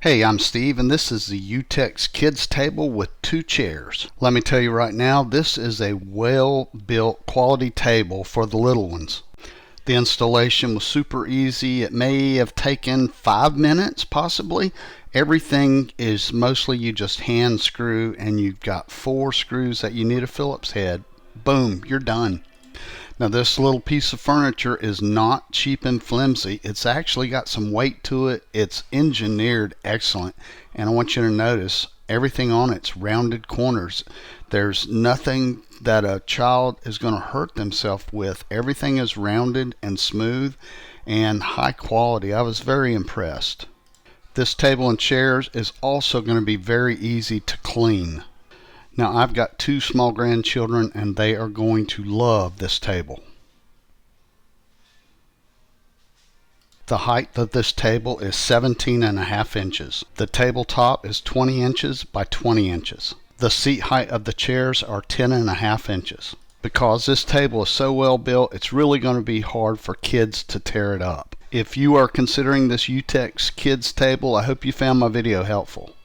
Hey, I'm Steve, and this is the Utex Kids Table with 2 chairs. Let me tell you right now, this is a well-built quality table for the little ones. The installation was super easy. It may have taken 5 minutes, possibly. Everything is mostly you just hand screw, and you've got 4 screws that you need a Phillips head. Boom, you're done. Now this little piece of furniture is not cheap and flimsy. It's actually got some weight to it. It's engineered excellent. And I want you to notice everything on it's rounded corners. There's nothing that a child is going to hurt themselves with. Everything is rounded and smooth and high quality. I was very impressed. This table and chairs is also going to be very easy to clean. Now I've got 2 small grandchildren and they are going to love this table. The height of this table is 17.5 inches. The tabletop is 20 inches by 20 inches. The seat height of the chairs are 10.5 inches. Because this table is so well built, it's really going to be hard for kids to tear it up. If you are considering this Utex Kids Table, I hope you found my video helpful.